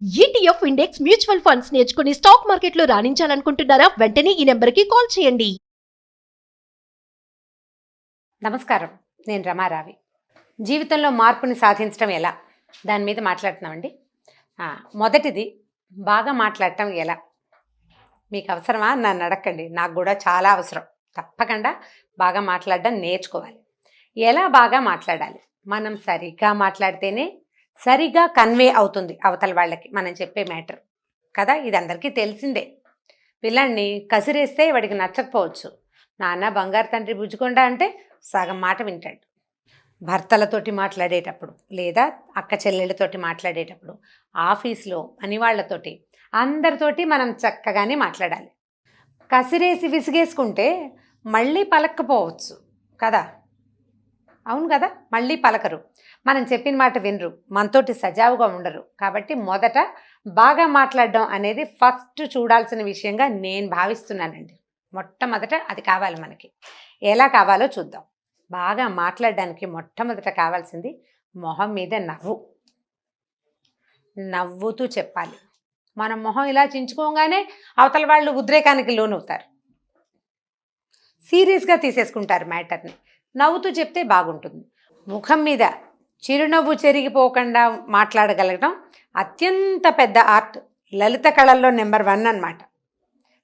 ETF index mutual funds నేర్చుకుని stock మార్కెట్లో రాణించాలనుకుంటున్నారా? వెంటనే ఈ నెంబర్కి కాల్ చేయండి. నమస్కారం, నేను రమారావి. జీవితంలో మార్పుని సాధించడం ఎలా, దాని మీద మాట్లాడుతున్నామండి. మొదటిది, బాగా మాట్లాడటం ఎలా. మీకు అవసరమా నన్ను అడగండి, నాకు కూడా చాలా అవసరం. తప్పకుండా బాగా మాట్లాడడం నేర్చుకోవాలి. ఎలా బాగా మాట్లాడాలి? మనం సరిగ్గా మాట్లాడితేనే సరిగా కన్వే అవుతుంది అవతల వాళ్ళకి మనం చెప్పే మ్యాటర్ కదా. ఇది అందరికీ తెలిసిందే. పిల్లాడిని కసిరేస్తే వాడికి నచ్చకపోవచ్చు. నాన్న బంగారు తండ్రి బుజ్జుకొండ అంటే సగం మాట వింటాడు. భర్తలతోటి మాట్లాడేటప్పుడు, లేదా అక్క చెల్లెళ్ళతోటి మాట్లాడేటప్పుడు, ఆఫీస్లో అని వాళ్ళతోటి, అందరితోటి మనం చక్కగానే మాట్లాడాలి. కసిరేసి విసిగేసుకుంటే మళ్ళీ పలక్కపోవచ్చు కదా. అవును కదా, మళ్ళీ పలకరు, మనం చెప్పిన మాట వినరు, మనతోటి సజావుగా ఉండరు. కాబట్టి మొదట బాగా మాట్లాడడం అనేది ఫస్ట్ చూడాల్సిన విషయంగా నేను భావిస్తున్నానండి. మొట్టమొదట అది కావాలి మనకి. ఎలా కావాలో చూద్దాం. బాగా మాట్లాడడానికి మొట్టమొదట కావాల్సింది మొహం మీద నవ్వు. నవ్వుతూ చెప్పాలి. మనం మొహం ఇలా చించుకోగానే అవతల వాళ్ళు ఉద్రేకానికి లోనవుతారు, సీరియస్గా తీసేసుకుంటారు మ్యాటర్ని. నవ్వుతూ చెప్తే బాగుంటుంది. ముఖం మీద చిరునవ్వు చెరిగిపోకుండా మాట్లాడగలగడం అత్యంత పెద్ద ఆర్ట్. లలిత కళల్లో నెంబర్ 1 అన్నమాట.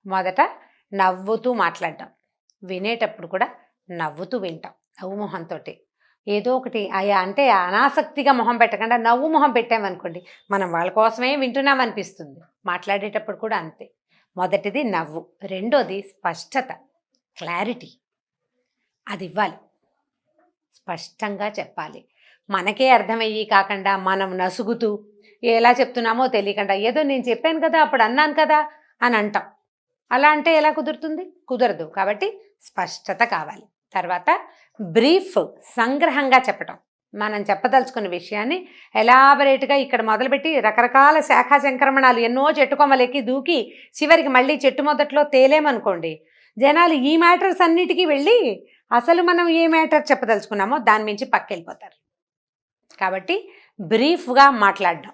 మొదట నవ్వుతూ మాట్లాడడం. వినేటప్పుడు కూడా నవ్వుతూ వింటాం, నవ్వు మొహంతో. ఏదో ఒకటి అంటే అనాసక్తిగా మొహం పెట్టకుండా నవ్వు మొహం పెట్టామనుకోండి, మనం వాళ్ళ కోసమే వింటున్నాం అనిపిస్తుంది. మాట్లాడేటప్పుడు కూడా అంతే. మొదటిది నవ్వు. రెండోది స్పష్టత, క్లారిటీ. అది ఇవ్వాలి. స్పష్టంగా చెప్పాలి. మనకే అర్థమయ్యి కాకుండా మనం నసుగుతూ ఎలా చెప్తున్నామో తెలియకుండా ఏదో నేను చెప్పాను కదా, అప్పుడు అన్నాను కదా అని అంటాం. అలా అంటే ఎలా కుదురుతుంది? కుదరదు. కాబట్టి స్పష్టత కావాలి. తర్వాత బ్రీఫ్, సంగ్రహంగా చెప్పటం. మనం చెప్పదలుచుకున్న విషయాన్ని ఎలాబరేట్గా ఇక్కడ మొదలుపెట్టి రకరకాల శాఖా సంక్రమణాలు ఎన్నో చెట్టుకొమ్మలెక్కి దూకి చివరికి మళ్ళీ చెట్టు మొదట్లో తేలేమనుకోండి, జనాలు ఈ మ్యాటర్స్ అన్నిటికీ వెళ్ళి అసలు మనం ఏ మ్యాటర్ చెప్పదలుచుకున్నామో దాని మించి పక్కెళ్ళిపోతారు. కాబట్టి బ్రీఫ్గా మాట్లాడడం,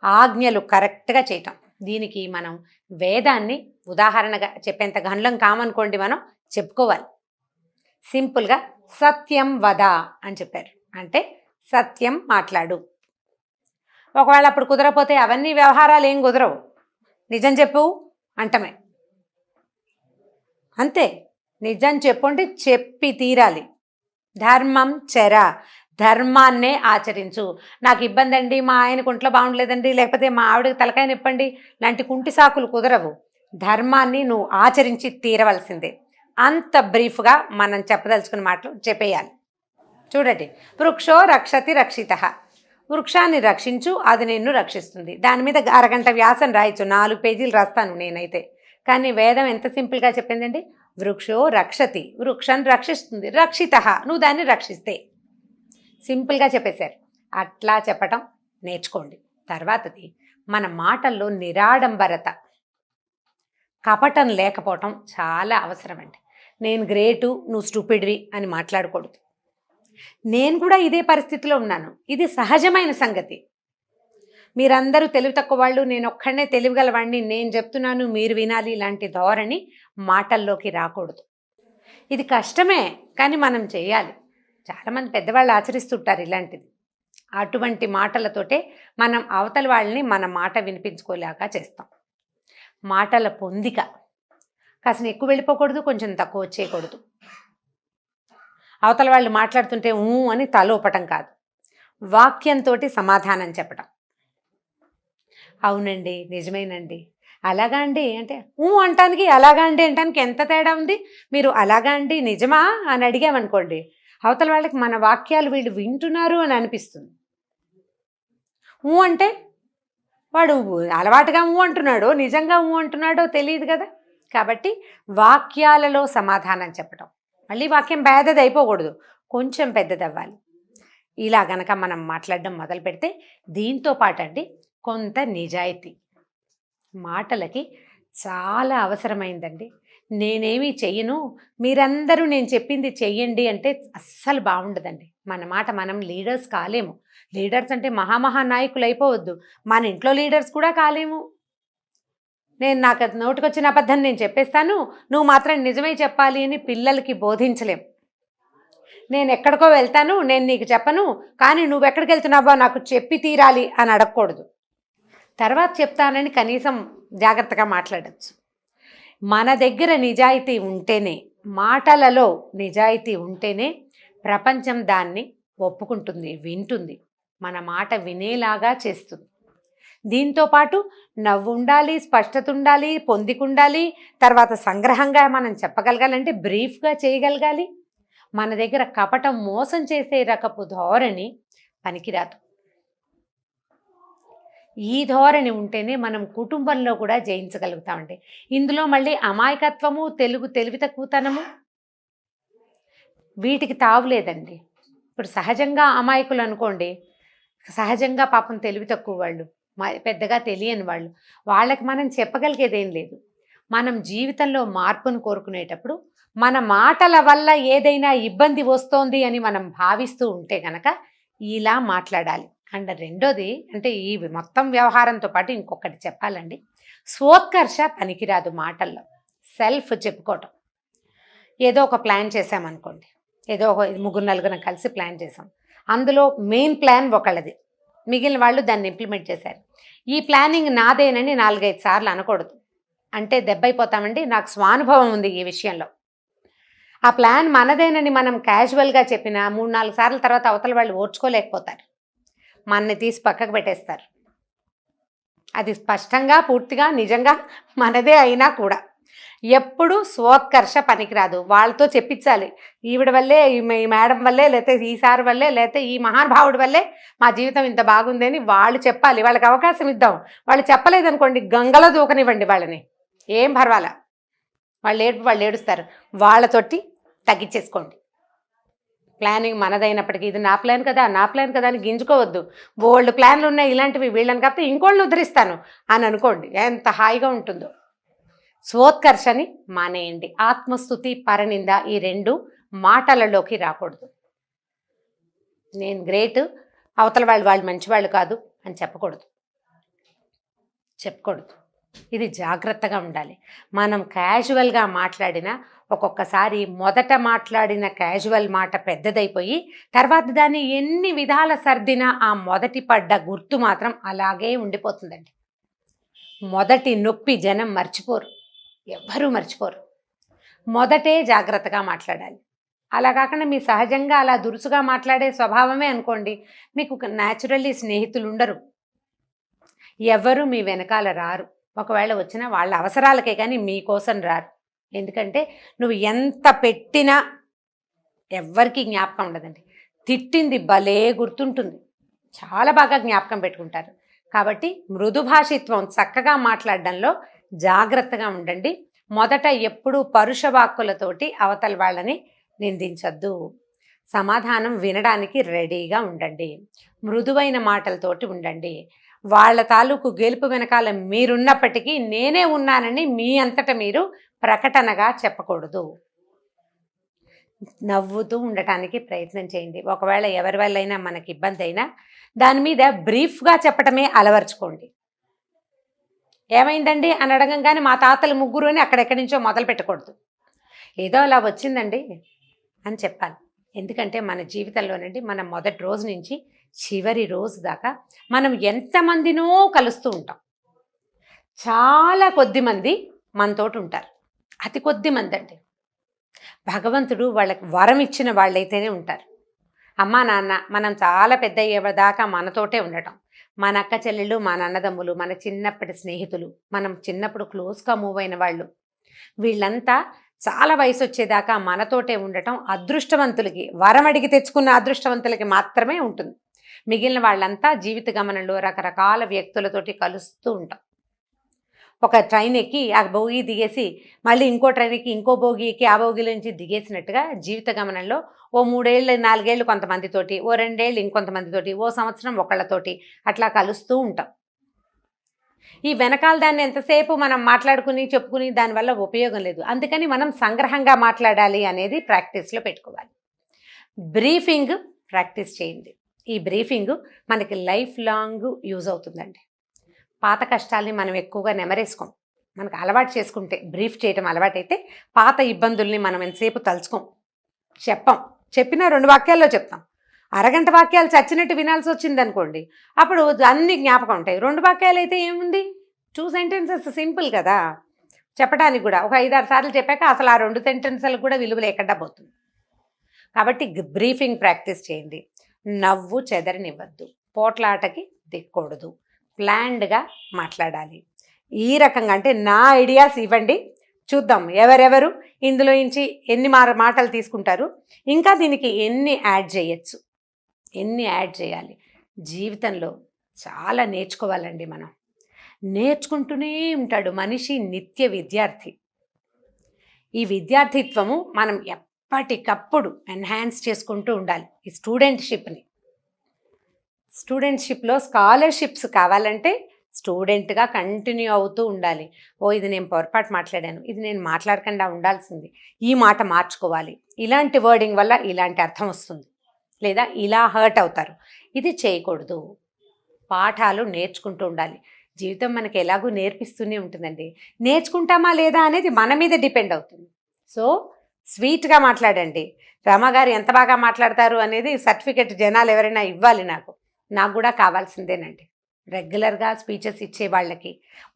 ఆజ్ఞలు కరెక్ట్గా చేయటం. దీనికి మనం వేదాన్ని ఉదాహరణగా చెప్పేంత గండ్లం కామనుకోండి, మనం చెప్పుకోవాలి. సింపుల్గా సత్యం వద అని చెప్పారు. అంటే సత్యం మాట్లాడు. ఒకవేళ అప్పుడు కుదరపోతే అవన్నీ వ్యవహారాలు ఏం కుదరవు, నిజం చెప్పు అంటమే. అంతే, నిజం చెప్పుంటే చెప్పి తీరాలి. ధర్మం చెర, ధర్మాన్నే ఆచరించు. నాకు ఇబ్బంది అండి, మా ఆయనకు ఒంట్లో బాగుండలేదండి, లేకపోతే మా ఆవిడకి తలకాయ నిప్పండి లాంటి కుంటి సాకులు కుదరవు. ధర్మాన్ని నువ్వు ఆచరించి తీరవలసిందే. అంత బ్రీఫ్గా మనం చెప్పదలుచుకున్న మాటలు చెప్పేయాలి. చూడండి, వృక్షో రక్షతి రక్షిత. వృక్షాన్ని రక్షించు, అది నిన్ను రక్షిస్తుంది. దాని మీద అరగంట వ్యాసం రాయొచ్చు, 4 పేజీలు రాస్తాను నేనైతే. కానీ వేదం ఎంత సింపుల్గా చెప్పిందండి. వృక్షో రక్షతి, వృక్షాన్ని రక్షిస్తుంది, రక్షిత నువ్వు దాన్ని రక్షిస్తే. సింపుల్గా చెప్పేశారు. అట్లా చెప్పటం నేర్చుకోండి. తర్వాతది, మన మాటల్లో నిరాడంబరత, కపటం లేకపోవటం చాలా అవసరమండి. నేను గ్రేటు, నువ్వు స్టూపిడ్వి అని మాట్లాడకూడదు. నేను కూడా ఇదే పరిస్థితిలో ఉన్నాను, ఇది సహజమైన సంగతి. మీరందరూ తెలివి తక్కువ వాళ్ళు, నేను ఒక్కడనే తెలివిగలవాడిని, నేను చెప్తున్నాను మీరు వినాలి, ఇలాంటి ధోరణి మాటల్లోకి రాకూడదు. ఇది కష్టమే, కానీ మనం చేయాలి. చాలామంది పెద్దవాళ్ళు ఆచరిస్తుంటారు ఇలాంటిది. అటువంటి మాటలతోటే మనం అవతల వాళ్ళని మన మాట వినిపించుకోలేక చేస్తాం. మాటల పొందిక కాసిన ఎక్కువ వెళ్ళిపోకూడదు, కొంచెం తక్కువ వచ్చేయకూడదు. అవతల వాళ్ళు మాట్లాడుతుంటే అని తలోపటం కాదు, వాక్యంతో సమాధానం చెప్పటం. అవునండి, నిజమేనండి, అలాగా అండి అంటే అంటానికి అలాగా అండి అంటానికి ఎంత తేడా ఉంది. మీరు అలాగా అండి నిజమా అని అడిగామనుకోండి, అవతల వాళ్ళకి మన వాక్యాలు వీళ్ళు వింటున్నారు అని అనిపిస్తుంది. అంటే వాడు అలవాటుగా అంటున్నాడో నిజంగా అంటున్నాడో తెలియదు కదా. కాబట్టి వాక్యాలలో సమాధానం చెప్పటం. మళ్ళీ వాక్యం పెద్దది అయిపోకూడదు, కొంచెం పెద్దది అవ్వాలి. ఇలా గనక మనం మాట్లాడడం మొదలు పెడితే దీంతో పాటండి కొంత నిజాయితీ మాటలకి చాలా అవసరమైందండి. నేనేమీ చెయ్యను, మీరందరూ నేను చెప్పింది చెయ్యండి అంటే అస్సలు బాగుండదండి. మన మాట మనం లీడర్స్ కాలేము. లీడర్స్ అంటే మహామహానాయకులు అయిపోవద్దు, మన ఇంట్లో లీడర్స్ కూడా కాలేము. నాకు అది నోటికొచ్చిన అబద్ధం నేను చెప్పేస్తాను, నువ్వు మాత్రం నిజమే చెప్పాలి అని పిల్లలకి బోధించలేం. నేను ఎక్కడికో వెళ్తాను, నేను నీకు చెప్పను, కానీ నువ్వెక్కడికి వెళ్తున్నావో నాకు చెప్పి తీరాలి అని అడగకూడదు. తర్వాత చెప్తానని కనీసం జాగ్రత్తగా మాట్లాడచ్చు. మన దగ్గర నిజాయితీ ఉంటేనే, మాటలలో నిజాయితీ ఉంటేనే ప్రపంచం దాన్ని ఒప్పుకుంటుంది, వింటుంది, మన మాట వినేలాగా చేస్తుంది. దీంతోపాటు నవ్వు ఉండాలి, స్పష్టత ఉండాలి, పొందికుండాలి, తర్వాత సంగ్రహంగా మనం చెప్పగలగాలంటే బ్రీఫ్గా చేయగలగాలి. మన దగ్గర కపటం, మోసం చేసే రకపు ధోరణి పనికిరాదు. ఈ ధోరణి ఉంటేనే మనం కుటుంబంలో కూడా జయించగలుగుతామండి. ఇందులో మళ్ళీ అమాయకత్వము, తెలివి తక్కువతనము వీటికి తావులేదండి. ఇప్పుడు సహజంగా అమాయకులు అనుకోండి, సహజంగా పాపం తెలివి తక్కువ వాళ్ళు, పెద్దగా తెలియని వాళ్ళు, వాళ్ళకి మనం చెప్పగలిగేదేం లేదు. మనం జీవితంలో మార్పును కోరుకునేటప్పుడు మన మాటల వల్ల ఏదైనా ఇబ్బంది వస్తోంది అని మనం భావిస్తూ ఉంటే గనక ఇలా మాట్లాడాలి. అండ్ రెండోది అంటే ఈ మొత్తం వ్యవహారంతో పాటు ఇంకొకటి చెప్పాలండి, స్వోత్కర్ష పనికిరాదు మాటల్లో. సెల్ఫ్ చెప్పుకోవటం. ఏదో ఒక ప్లాన్ చేసామనుకోండి, ఏదో ఒక 3-4 కలిసి ప్లాన్ చేసాం, అందులో మెయిన్ ప్లాన్ ఒకళ్ళది, మిగిలిన వాళ్ళు దాన్ని ఇంప్లిమెంట్ చేశారు. ఈ ప్లానింగ్ నాదేనని 4-5 సార్లు అనకూడదు, అంటే దెబ్బైపోతామండి. నాకు స్వానుభవం ఉంది ఈ విషయంలో. ఆ ప్లాన్ మనదేనని మనం క్యాజువల్గా చెప్పిన 3-4 సార్లు తర్వాత అవతల వాళ్ళు ఓర్చుకోలేకపోతారు, మనని తీసి పక్కకు పెట్టేస్తారు. అది స్పష్టంగా, పూర్తిగా, నిజంగా మనదే అయినా కూడా ఎప్పుడు స్వోత్కర్ష పనికిరాదు. వాళ్ళతో చెప్పించాలి, ఈవిడ వల్లే, ఈ మేడం వల్లే, లేకపోతే ఈ సార్ వల్లే, లేకపోతే ఈ మహానుభావుడి వల్లే మా జీవితం ఇంత బాగుంది అని వాళ్ళు చెప్పాలి. వాళ్ళకి అవకాశం ఇద్దాం. వాళ్ళు చెప్పలేదనుకోండి, గంగలో దూకనివ్వండి వాళ్ళని, ఏం పర్వాలా. వాళ్ళు ఏడుస్తారు. వాళ్ళతోటి తగ్గించేసుకోండి. ప్లానింగ్ మనదైనప్పటికీ ఇది నా ప్లాన్ కదా, నా ప్లాన్ కదా అని గింజుకోవద్దు. బోల్డ్ ప్లాన్లు ఉన్నాయి ఇలాంటివి, వీళ్ళని కాకపోతే ఇంకోళ్ళని ఉద్ధరిస్తాను అని అనుకోండి, ఎంత హాయిగా ఉంటుందో. స్వోత్కర్షని మానేయండి. ఆత్మస్థుతి, పరనింద ఈ 2 మాటలలోకి రాకూడదు. నేను గ్రేట్, అవతల వాళ్ళు మంచివాళ్ళు కాదు అని చెప్పకూడదు. ఇది జాగ్రత్తగా ఉండాలి. మనం క్యాజువల్గా మాట్లాడినా ఒక్కొక్కసారి మొదట మాట్లాడిన క్యాజువల్ మాట పెద్దదైపోయి తర్వాత దాన్ని ఎన్ని విధాల సర్దినా ఆ మొదటి పడ్డ గుర్తు మాత్రం అలాగే ఉండిపోతుందండి. మొదటి నొప్పి జనం మర్చిపోరు, ఎవ్వరూ మర్చిపోరు. మొదటే జాగ్రత్తగా మాట్లాడాలి. అలా కాకుండా మీ సహజంగా అలా దురుసుగా మాట్లాడే స్వభావమే అనుకోండి, మీకు న్యాచురల్లీ స్నేహితులు ఉండరు, ఎవరు మీ వెనకాల రారు. ఒకవేళ వచ్చినా వాళ్ళ అవసరాలకే కానీ మీకోసం రారు. ఎందుకంటే నువ్వు ఎంత పెట్టినా ఎవ్వరికీ జ్ఞాపకం ఉండదండి. తిట్టింది భలే గుర్తుంటుంది, చాలా బాగా జ్ఞాపకం పెట్టుకుంటారు. కాబట్టి మృదుభాషిత్వం, చక్కగా మాట్లాడడంలో జాగ్రత్తగా ఉండండి. మొదట ఎప్పుడూ పరుష వాక్కులతోటి అవతల వాళ్ళని నిందించద్దు. సమాధానం వినడానికి రెడీగా ఉండండి. మృదువైన మాటలతోటి ఉండండి. వాళ్ళ తాలూకు గెలుపు వెనకాల మీరున్నప్పటికీ నేనే ఉన్నానని మీ అంతట మీరు ప్రకటనగా చెప్పకూడదు. నవ్వుతూ ఉండటానికి ప్రయత్నం చేయండి. ఒకవేళ ఎవరి వల్ల అయినా మనకి ఇబ్బంది అయినా దాని మీద బ్రీఫ్గా చెప్పటమే అలవర్చుకోండి. ఏమైందండి అని అడగంగానే మా తాతలు 3 అని అక్కడెక్కడి నుంచో మొదలు పెట్టకూడదు. ఏదో అలా వచ్చిందండి అని చెప్పాలి. ఎందుకంటే మన జీవితంలోనండి మనం మొదటి రోజు నుంచి చివరి రోజు దాకా మనం ఎంతమందినో కలుస్తూ ఉంటాం. చాలా కొద్ది మంది మనతోటి ఉంటారు, అతి కొద్ది మంది అండి. భగవంతుడు వాళ్ళకి వరం ఇచ్చిన వాళ్ళైతేనే ఉంటారు. అమ్మా నాన్న మనం చాలా పెద్ద అయ్యేదాకా మనతోటే ఉండటం, మన అక్క చెల్లెళ్ళు, మన అన్నదమ్ములు, మన చిన్నప్పటి స్నేహితులు, మనం చిన్నప్పుడు క్లోజ్గా మూవ్ అయిన వాళ్ళు, వీళ్ళంతా చాలా వయసు వచ్చేదాకా మనతోటే ఉండటం అదృష్టవంతులకి, వరం అడిగి తెచ్చుకున్న అదృష్టవంతులకి మాత్రమే ఉంటుంది. మిగిలిన వాళ్ళంతా జీవిత గమనంలో రకరకాల వ్యక్తులతోటి కలుస్తూ ఉంటాం. ఒక ట్రైన్ ఎక్కి ఆ బోగి దిగేసి మళ్ళీ ఇంకో ట్రైన్ ఎక్కి ఇంకో బోగి ఎక్కి ఆ బోగిలో నుంచి దిగేసినట్టుగా జీవిత గమనంలో ఓ 3 ఏళ్ళు 4 ఏళ్ళు కొంతమందితోటి, ఓ 2 ఏళ్ళు ఇంకొంతమందితోటి, ఓ సంవత్సరం ఒకళ్ళతోటి అట్లా కలుస్తూ ఉంటాం. ఈ వెనకాల దాన్ని ఎంతసేపు మనం మాట్లాడుకుని చెప్పుకుని దానివల్ల ఉపయోగం లేదు. అందుకని మనం సంగ్రహంగా మాట్లాడాలి అనేది ప్రాక్టీస్లో పెట్టుకోవాలి. బ్రీఫింగ్ ప్రాక్టీస్ చేయండి. ఈ బ్రీఫింగ్ మనకి లైఫ్ లాంగ్ యూజ్ అవుతుందండి. పాత కష్టాల్ని మనం ఎక్కువగా నెమరేసుకోం. మనకు అలవాటు చేసుకుంటే, బ్రీఫ్ చేయటం అలవాటైతే పాత ఇబ్బందుల్ని మనం ఎంతసేపు తలుచుకోం, చెప్పినా 2 వాక్యాల్లో చెప్తాం. అరగంట వాక్యాలు చచ్చినట్టు వినాల్సి వచ్చింది అనుకోండి, అప్పుడు అన్ని జ్ఞాపకం ఉంటాయి. 2 వాక్యాలు అయితే ఏముంది, 2 సెంటెన్సెస్ సింపుల్ కదా చెప్పడానికి కూడా. ఒక 5-6 సార్లు చెప్పాక అసలు ఆ 2 సెంటెన్సులకు కూడా విలువ లేకుండా పోతుంది. కాబట్టి బ్రీఫింగ్ ప్రాక్టీస్ చేయండి. నవ్వు చెదరనివ్వద్దు, పోట్లాటకి దిక్కకూడదు, ప్లాన్డ్గా మాట్లాడాలి. ఈ రకంగా అంటే నా ఐడియాస్ ఇవ్వండి, చూద్దాం ఎవరెవరు ఇందులో నుంచి ఎన్ని మాటలు తీసుకుంటారు, ఇంకా దీనికి ఎన్ని యాడ్ చేయొచ్చు, ఎన్ని యాడ్ చేయాలి. జీవితంలో చాలా నేర్చుకోవాలండి. మనం నేర్చుకుంటూనే ఉంటాడు మనిషి, నిత్య విద్యార్థి. ఈ విద్యార్థిత్వము మనం ఎప్పటికప్పుడు ఎన్హాన్స్ చేసుకుంటూ ఉండాలి. ఈ స్టూడెంట్షిప్లో స్కాలర్షిప్స్ కావాలంటే స్టూడెంట్గా కంటిన్యూ అవుతూ ఉండాలి. ఇది నేను పొరపాటు మాట్లాడాను, ఇది నేను మాట్లాడకుండా ఉండాల్సింది, ఈ మాట మార్చుకోవాలి, ఇలాంటి వర్డింగ్ వల్ల ఇలాంటి అర్థం వస్తుంది, లేదా ఇలా హర్ట్ అవుతారు, ఇది చేయకూడదు. పాఠాలు నేర్చుకుంటూ ఉండాలి. జీవితం మనకి ఎలాగూ నేర్పిస్తూనే ఉంటుందండి. నేర్చుకుంటామా లేదా అనేది మన మీద డిపెండ్ అవుతుంది. సో స్వీట్గా మాట్లాడండి. రమగారు ఎంత బాగా మాట్లాడతారు అనేది సర్టిఫికెట్ జనాలు ఎవరైనా ఇవ్వాలి, నాకు కూడా కావాల్సిందేనండి. రెగ్యులర్గా స్పీచెస్ ఇచ్చే వాళ్ళకి,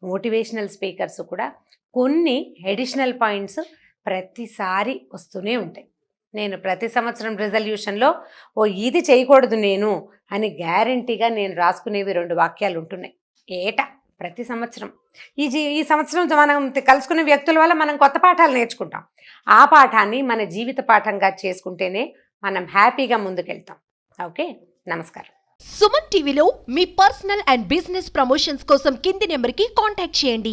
మోటివేషనల్ స్పీకర్స్ కూడా కొన్ని అడిషనల్ పాయింట్స్ ప్రతిసారి వస్తూనే ఉంటాయి. నేను ప్రతి సంవత్సరం రిజల్యూషన్లో ఇది చేయకూడదు నేను అని గ్యారంటీగా నేను రాసుకునేవి 2 వాక్యాలు ఉంటున్నాయి ఏటా ప్రతి సంవత్సరం. ఈ సంవత్సరం మనం కలుసుకునే వ్యక్తుల వల్ల మనం కొత్త పాఠాలు నేర్చుకుంటాం. ఆ పాఠాన్ని మన జీవిత పాఠంగా చేసుకుంటేనే మనం హ్యాపీగా ముందుకెళ్తాం. ఓకే, నమస్కారం. సుమన్ టీవీలో మీ పర్సనల్ అండ్ బిజినెస్ ప్రమోషన్స్ కోసం కింది నెంబర్కి కాంటాక్ట్ చేయండి.